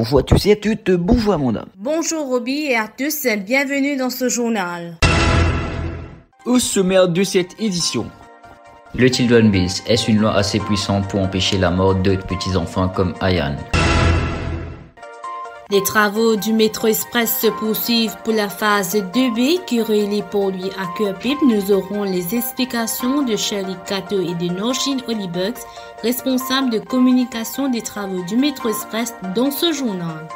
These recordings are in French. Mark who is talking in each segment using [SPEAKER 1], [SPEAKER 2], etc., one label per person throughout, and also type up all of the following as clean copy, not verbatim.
[SPEAKER 1] Bonjour à tous et à toutes, bonjour Amanda.
[SPEAKER 2] Bonjour Roby et à tous, bienvenue dans ce journal.
[SPEAKER 1] Au sommaire de cette édition.
[SPEAKER 3] Le Children's Bill, est-ce une loi assez puissante pour empêcher la mort de petits-enfants comme Ayan?
[SPEAKER 2] Les travaux du métro express se poursuivent pour la phase 2B qui relie Port-Louis à Cœur-Pipe. Nous aurons les explications de Shirley Cato et de Norchin Holybugs, responsables de communication des travaux du métro express dans ce journal.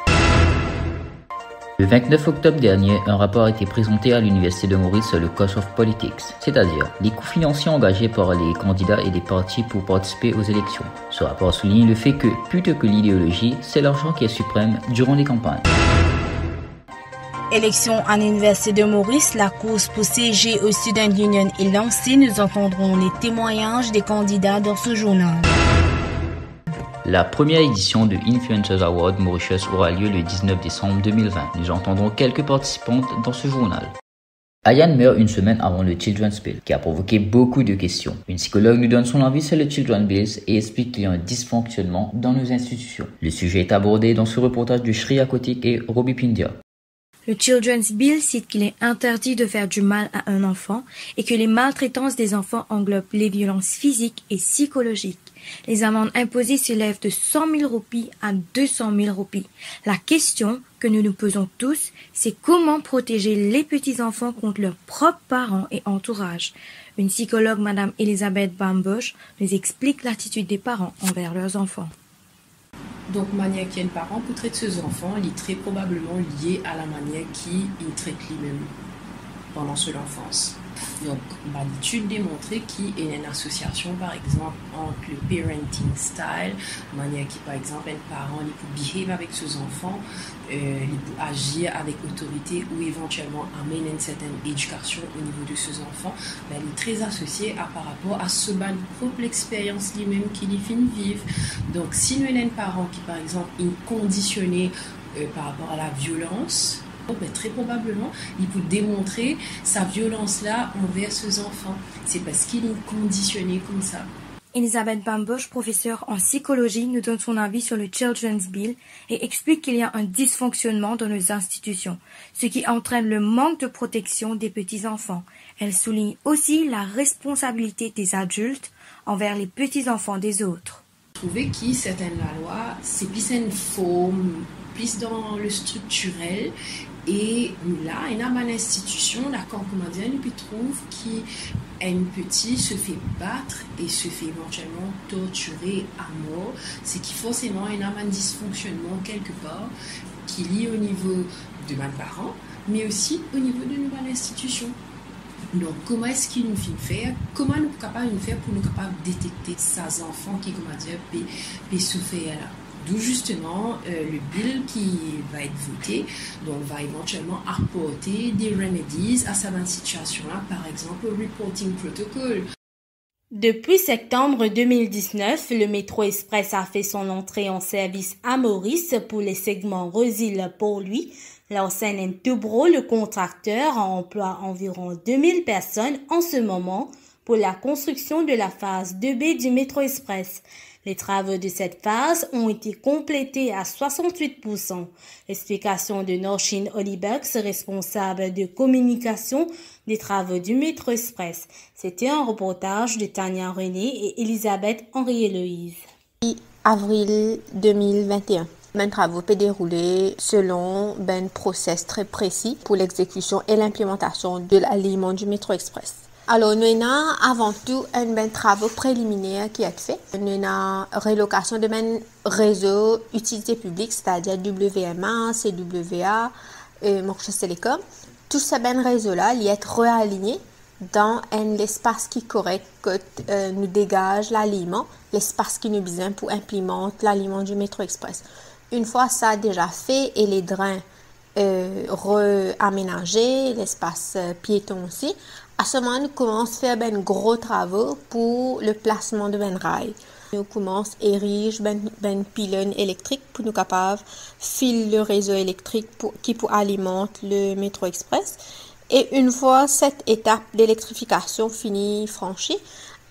[SPEAKER 3] Le 29 octobre dernier, un rapport a été présenté à l'Université de Maurice sur le Cost of Politics, c'est-à-dire les coûts financiers engagés par les candidats et les partis pour participer aux élections. Ce rapport souligne le fait que, plutôt que l'idéologie, c'est l'argent qui est suprême durant les campagnes.
[SPEAKER 2] Élection à l'Université de Maurice, la course pour siéger au Student Union est lancée. Nous entendrons les témoignages des candidats dans ce journal.
[SPEAKER 3] La première édition de Influencers Award Mauritius aura lieu le 19 décembre 2020. Nous entendrons quelques participantes dans ce journal. Ayan meurt une semaine avant le Children's Bill, qui a provoqué beaucoup de questions. Une psychologue nous donne son avis sur le Children's Bill et explique qu'il y a un dysfonctionnement dans nos institutions. Le sujet est abordé dans ce reportage de Shreya Kotik et Roby Pindia.
[SPEAKER 4] Le Children's Bill cite qu'il est interdit de faire du mal à un enfant et que les maltraitances des enfants englobent les violences physiques et psychologiques. Les amendes imposées s'élèvent de 100 000 roupies à 200 000 roupies. La question que nous nous posons tous, c'est comment protéger les petits-enfants contre leurs propres parents et entourage. Une psychologue, Madame Elisabeth Bambosch, nous explique l'attitude des parents envers leurs enfants.
[SPEAKER 5] Donc, manière qu'il y a un parent pour traiter ses enfants, il est très probablement lié à la manière qu'il traite lui-même pendant son enfance. Donc, l'étude démontré qu'il y a une association, par exemple, entre le parenting style, manière qui, par exemple, un parent il peut behave avec ses enfants, il peut agir avec autorité ou éventuellement amener une certaine éducation au niveau de ses enfants, il est très associé par rapport à ce propre expérience lui-même qu'il fait vivre. Donc, si nous avons un parent qui, par exemple, est conditionné par rapport à la violence, très probablement, il peut démontrer sa violence-là envers ses enfants. C'est parce qu'il est conditionné comme ça.
[SPEAKER 4] Elisabeth Bambosch, professeure en psychologie, nous donne son avis sur le Children's Bill et explique qu'il y a un dysfonctionnement dans nos institutions, ce qui entraîne le manque de protection des petits-enfants. Elle souligne aussi la responsabilité des adultes envers les petits-enfants des autres.
[SPEAKER 5] Trouver que certaines lois, c'est plus une forme, plus dans le structurel. Et là, il y a une institution, d'accord, comment dire, il trouve qu'un petit se fait battre et se fait éventuellement torturer à mort. C'est qu'il forcément il y a un dysfonctionnement quelque part qui est lié au niveau de mes parents, mais aussi au niveau de nos institutions. Donc, comment est-ce qu'il nous fait faire? Comment nous sommes capables de faire pour nous capables de détecter ces enfants qui, comment dire, peuvent souffrir là? D'où justement le bill qui va être voté, donc va éventuellement apporter des remedies à cette situation-là, par exemple le reporting protocol.
[SPEAKER 2] Depuis septembre 2019, le métro express a fait son entrée en service à Maurice pour les segments Rosil-Port-Louis. Lawson & Toubro, le contracteur, emploie environ 2000 personnes en ce moment pour la construction de la phase 2B du métro express. Les travaux de cette phase ont été complétés à 68%. Explication de Norchin Holybugs, responsable de communication des travaux du métro express. C'était un reportage de Tania René et Elisabeth Henri-Héloïse.
[SPEAKER 6] Avril 2021. Les travaux peuvent dérouler selon un process très précis pour l'exécution et l'implémentation de l'aliment du métro express. Alors, nous avons avant tout un travaux préliminaire qui est fait. Nous avons relocation de réseau utilité publique, c'est-à-dire WMA, CWA, Mauritius Telecom. Tout ce réseau-là, il est réaligné dans un espace qui est correct que nous dégage l'aliment, l'espace qui nous besoin pour implémenter l'aliment du métro express. Une fois ça déjà fait et les drains réaménagés, l'espace piéton aussi, à ce moment, nous commençons à faire gros travaux pour le placement de rails. Nous commençons à ériger pylône électrique pour nous capables filer le réseau électrique qui pour alimenter le métro express. Et une fois cette étape d'électrification finie franchie,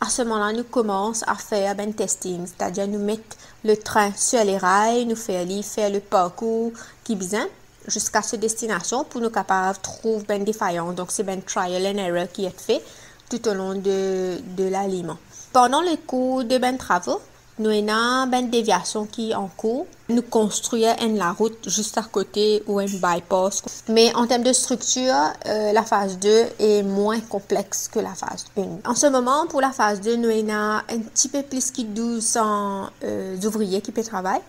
[SPEAKER 6] À ce moment-là, nous commençons à faire un testing, c'est-à-dire nous mettre le train sur les rails, nous faire le parcours qui besoin jusqu'à cette destination pour nous capables de trouver ben défaillance. Donc c'est ben trial and error qui est fait tout au long de l'aliment. Pendant le cours de ben travaux, nous avons une déviation qui est en cours. Nous construisons la route juste à côté ou un bypass. Mais en termes de structure, la phase 2 est moins complexe que la phase 1. En ce moment, pour la phase 2, nous avons un petit peu plus de 1200 ouvriers qui peuvent travailler.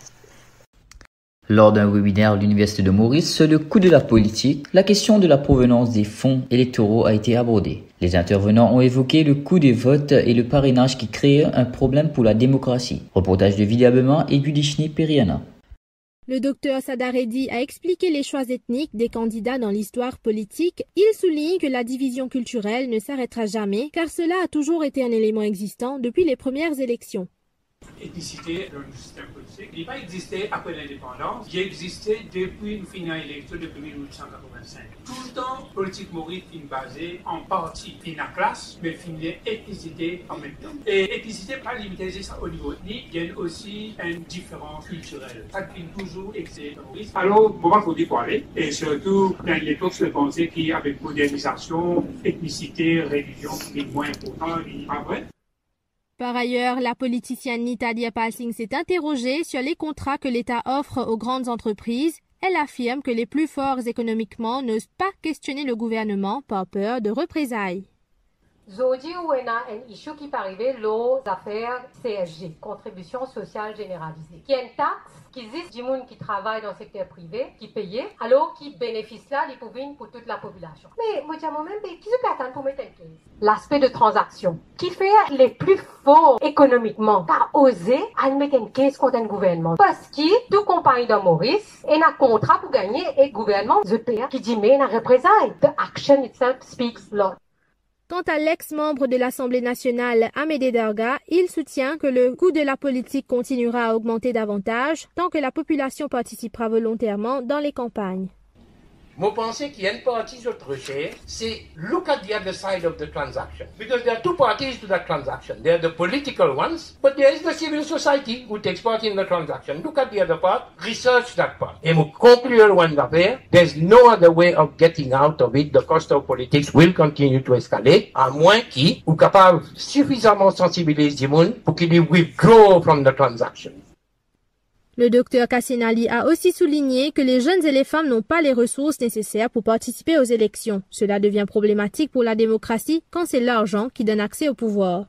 [SPEAKER 3] Lors d'un webinaire à l'Université de Maurice sur le coût de la politique, la question de la provenance des fonds électoraux a été abordée. Les intervenants ont évoqué le coût des votes et le parrainage qui créent un problème pour la démocratie. Reportage de Vidiabema et Gudishni Periana.
[SPEAKER 7] Le docteur Sadaredi a expliqué les choix ethniques des candidats dans l'histoire politique. Il souligne que la division culturelle ne s'arrêtera jamais car cela a toujours été un élément existant depuis les premières élections.
[SPEAKER 8] Ethnicité dans le système politique, il n'a pas existé après l'indépendance, il a existé depuis le final électoral depuis 1885. Tout le temps, politique maurice est basée en partie dans la classe, mais finit ethnicité en même temps. Et ethnicité, pas limité au niveau ethnique, il y a aussi une différence culturelle. Ça qui toujours existé dans Maurice. Alors, bon, il faut dire aller, et surtout dans l'époque, je pensais qu'avec modernisation, ethnicité, religion, c'est moins important, il n'est pas vrai.
[SPEAKER 7] Par ailleurs, la politicienne Nitalia Passing s'est interrogée sur les contrats que l'État offre aux grandes entreprises. Elle affirme que les plus forts économiquement n'osent pas questionner le gouvernement par peur de représailles.
[SPEAKER 9] Aujourd'hui, on a un issue qui peut arriver, les affaires CSG, contribution sociale généralisée, qui est une taxe qui existe du monde qui travaille dans le secteur privé, qui paye, alors qui bénéficie là, les pouvoirs pour toute la population. Mais moi, je moi-même, qui se peut attendre pour mettre un case? L'aspect de transaction, qui fait les plus forts économiquement, qu'a osé à mettre un case contre un gouvernement. Parce que toute compagnie dans Maurice, et un contrat pour gagner, et le gouvernement, the payer, qui dit, mais il a représailles. The action itself speaks loud.
[SPEAKER 7] Quant à l'ex-membre de l'Assemblée nationale, Amédée Darga, il soutient que le coût de la politique continuera à augmenter davantage tant que la population participera volontairement dans les campagnes.
[SPEAKER 10] Je pense qu'il y a une partie de notre recherche, c'est look at the other side of the transaction. Because there are two parties to that transaction. There are the political ones, but there is the civil society who takes part in the transaction. Look at the other part, research that part. Et pour conclure one affaire, there's no other way of getting out of it. The cost of politics will continue to escalate, à moins qu'ils soient capables suffisamment sensibiliser les gens pour qu'ils withdraw from the transaction.
[SPEAKER 7] Le docteur Kassinali a aussi souligné que les jeunes et les femmes n'ont pas les ressources nécessaires pour participer aux élections. Cela devient problématique pour la démocratie quand c'est l'argent qui donne accès au pouvoir.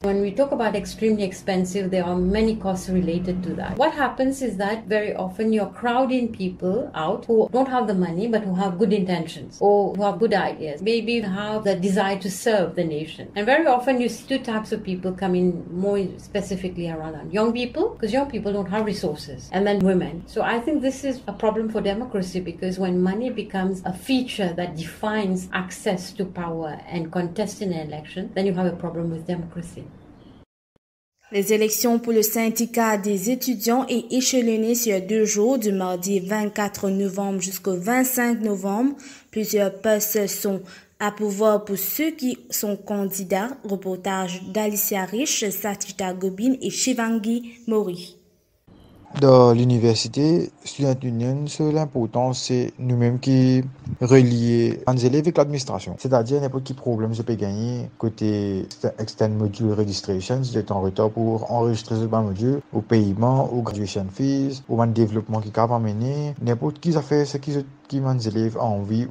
[SPEAKER 11] When we talk about extremely expensive, there are many costs related to that. What happens is that very often you're crowding people out who don't have the money but who have good intentions or who have good ideas. Maybe have the desire to serve the nation. And very often you see two types of people coming more specifically around young people, because young people don't have resources, and then women. So I think this is a problem for democracy, because when money becomes a feature that defines access to power and contesting an election, then you have a problem with democracy.
[SPEAKER 2] Les élections pour le syndicat des étudiants est échelonnées sur 2 jours, du mardi 24 novembre jusqu'au 25 novembre. Plusieurs postes sont à pouvoir pour ceux qui sont candidats. Reportage d'Alicia Rich, Satita Gobin et Shivangi Mori.
[SPEAKER 12] Dans l'université, Student Union, l'important, c'est nous-mêmes qui relier les élèves avec l'administration. C'est-à-dire, n'importe quel problème je peux gagner côté Extend Module Registration, c'est en retard pour enregistrer ce module, au paiement, au graduation fees, au développement qui va mener, n'importe qui a fait ce qui les élèves ont envie.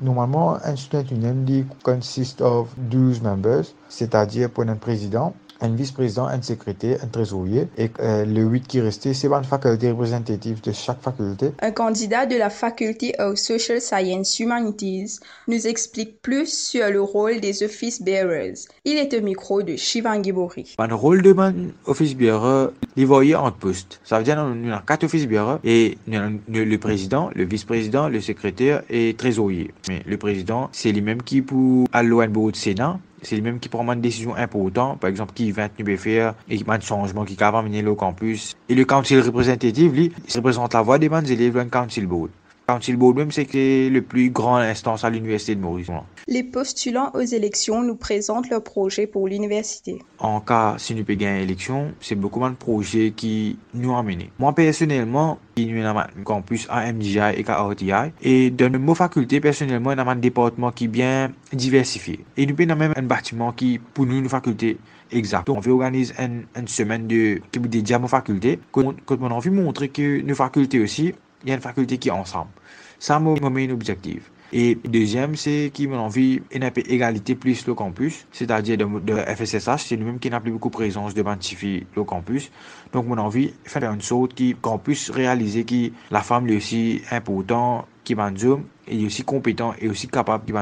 [SPEAKER 12] Normalement, un Student Union consiste of 12 members, c'est-à-dire pour notre président, un vice-président, un secrétaire, un trésorier, et le 8 qui restait, c'est une faculté représentative de chaque faculté.
[SPEAKER 13] Un candidat de la Faculty of Social Science Humanities nous explique plus sur le rôle des office bearers. Il est au micro de Shivangi Mori.
[SPEAKER 12] Le rôle de office bearer, il voyait en poste. Ça veut dire que nous avons 4 office bearers, et nous avons le président, le vice-président, le secrétaire et trésorier. Mais le président, c'est lui-même qui pour aller au bureau de Sénat. C'est lui-même qui prend une décision importante, par exemple, qui va faire et qui un changement qui va amener le campus. Et le council représentatif, lui, il représente la voix des élèves dans le council board. Council Board même, c'est que c'est le plus grand instance à l'Université de Maurice.
[SPEAKER 13] Les postulants aux élections nous présentent leurs projets pour l'université.
[SPEAKER 12] En cas, si nous payons l'élection, c'est beaucoup de projets qui nous amènent. Moi, personnellement, il y a un campus à MDI et à RTI. Et dans nos facultés, personnellement, il y a un département qui est bien diversifié. Et nous avons même un bâtiment qui, pour nous, une faculté exacte. Donc, on organise une semaine qui est dédiée à nos facultés. Quand on a envie de montrer que nos facultés aussi, il y a une faculté qui est ensemble. Ça m'a mis un objectif. Et deuxième, c'est qu'il m'a envie d'une égalité plus le campus, c'est-à-dire de FSSH, c'est nous-mêmes qui n'a plus beaucoup de présence de bantifier le campus. Donc, mon envie de faire une sorte qui campus réaliser que la femme est aussi important, qui est aussi compétent et aussi capable qui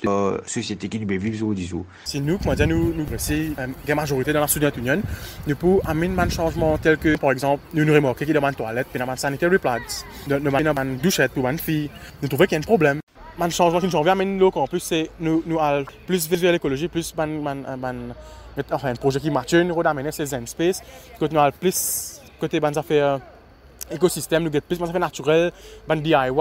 [SPEAKER 12] de société qui nous peut vivre au 10 ans.
[SPEAKER 14] Si nous, comment dire, nous c'est la majorité dans la Student Union, nous pouvons amener un changement tel que, par exemple, nous remarquons qu'il y a une toilette, puis dans une sanitary pads, nous avons une douchette pour une fille, nous trouvons qu'il y a un problème. Un changement qui nous vient amener au campus, c'est nous avons plus visuel écologie, plus un projet qui marche, nous amener ces zen space, nous avons plus côté des affaires écosystème, nous avons plus des affaires naturelles, des DIY,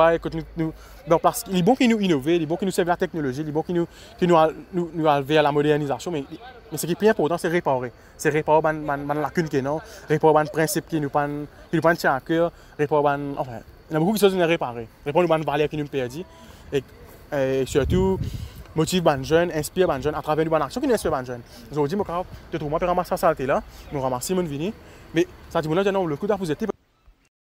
[SPEAKER 14] parce qu'il est bon qu'il nous innove, il est bon qu'il nous serve la technologie, il est bon qu'il nous aille vers la modernisation, mais ce qui est plus important, c'est réparer. C'est réparer les lacunes qui sont, réparer les principes qui nous tiennent à cœur, réparer, enfin, il y a beaucoup de choses à réparer. Réparer les valeurs qui nous perdent. Et surtout, motive les jeunes, inspire les jeunes à travers une bonne action qui nous inspire les jeunes. Aujourd'hui, je trouve que je ramasser ça là, nous ramasser mon vini, mais ça dit que le coup d'apposé.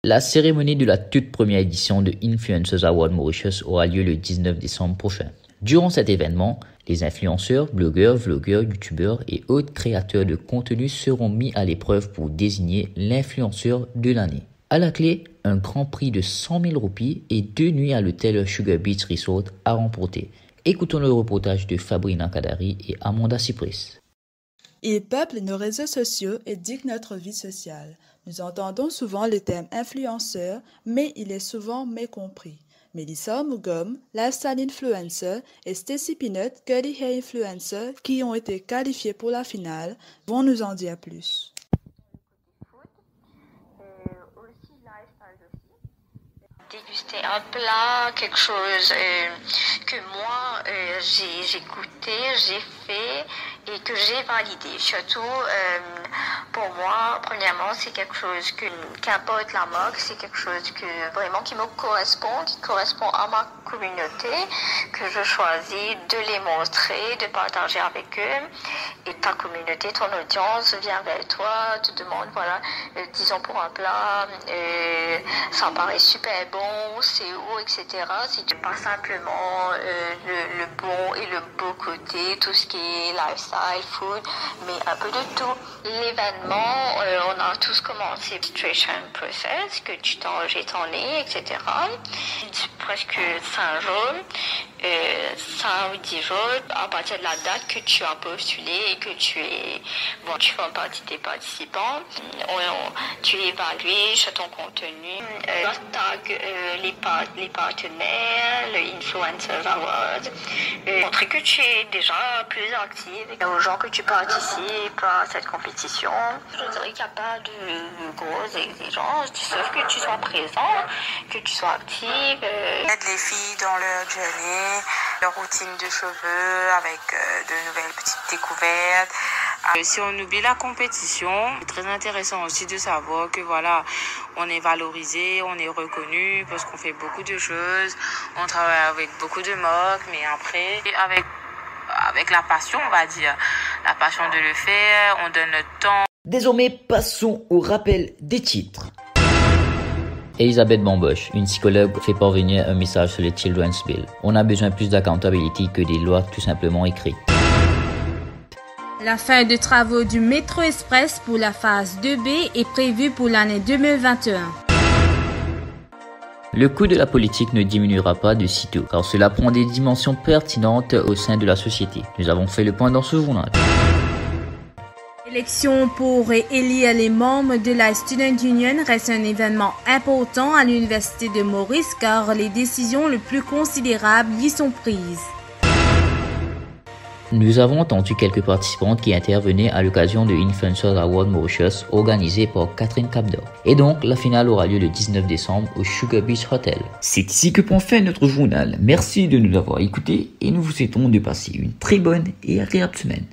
[SPEAKER 3] La cérémonie de la toute première édition de Influencers Award Mauritius aura lieu le 19 décembre prochain. Durant cet événement, les influenceurs, blogueurs, vlogueurs, youtubeurs et autres créateurs de contenu seront mis à l'épreuve pour désigner l'influenceur de l'année. À la clé, un grand prix de 100 000 roupies et 2 nuits à l'hôtel Sugar Beach Resort à remporter. Écoutons le reportage de Fabrina Kadari et Amanda Cypress.
[SPEAKER 15] Ils peuplent nos réseaux sociaux et dictent notre vie sociale. Nous entendons souvent le terme influenceur, mais il est souvent mécompris. Melissa Mugom, lifestyle influencer, et Stacy Peanut, curly hair influencer, qui ont été qualifiés pour la finale, vont nous en dire plus.
[SPEAKER 16] Déguster un plat, quelque chose que moi j'ai goûté, j'ai fait et que j'ai validé. Surtout pour moi, premièrement, c'est quelque chose qu'importe la marque, c'est quelque chose vraiment qui me correspond, qui correspond à ma communauté, que je choisis de les montrer, de partager avec eux. Et ta communauté, ton audience vient vers toi, te demande, voilà, disons pour un plat, ça me paraît super bon, c'est où, etc. Si tu pas simplement le bon et le beau côté, tout ce qui est lifestyle, food, mais un peu de tout. L'événement, on a tous commencé le registration process, que tu t'enregistres ton nez, etc. Presque 5 jours, 5 ou 10 jours, à partir de la date que tu as postulé et que tu fais partie des participants, tu es évalué sur ton contenu, tag les partenaires, le Influencers Award, montrer que tu es déjà plus active aux gens que tu participes à cette compétition. Je dirais qu'il n'y a pas de grosses exigences, sauf que tu sois présent, que tu sois active.
[SPEAKER 17] Aide les filles dans leur journée, leur routine de cheveux avec de nouvelles petites découvertes. Si on oublie la compétition, c'est très intéressant aussi de savoir que voilà, on est valorisé, on est reconnu parce qu'on fait beaucoup de choses, on travaille avec beaucoup de marques, mais après, avec la passion, on va dire, la passion de le faire, on donne notre temps.
[SPEAKER 3] Désormais, passons au rappel des titres. Elisabeth Bamboche, une psychologue, fait parvenir un message sur les Children's Bill. On a besoin plus d'accountability que des lois tout simplement écrites.
[SPEAKER 2] La fin de travaux du Métro Express pour la phase 2B est prévue pour l'année 2021.
[SPEAKER 3] Le coût de la politique ne diminuera pas de sitôt, car cela prend des dimensions pertinentes au sein de la société. Nous avons fait le point dans ce journal.
[SPEAKER 2] L'élection pour élire les membres de la Student Union reste un événement important à l'Université de Maurice car les décisions les plus considérables y sont prises.
[SPEAKER 3] nous avons entendu quelques participantes qui intervenaient à l'occasion de Influencers Award Mauritius organisé par Catherine Capdor. Et donc, la finale aura lieu le 19 décembre au Sugar Beach Hotel.
[SPEAKER 1] C'est ici que prend fin notre journal. Merci de nous avoir écoutés et nous vous souhaitons de passer une très bonne et agréable semaine.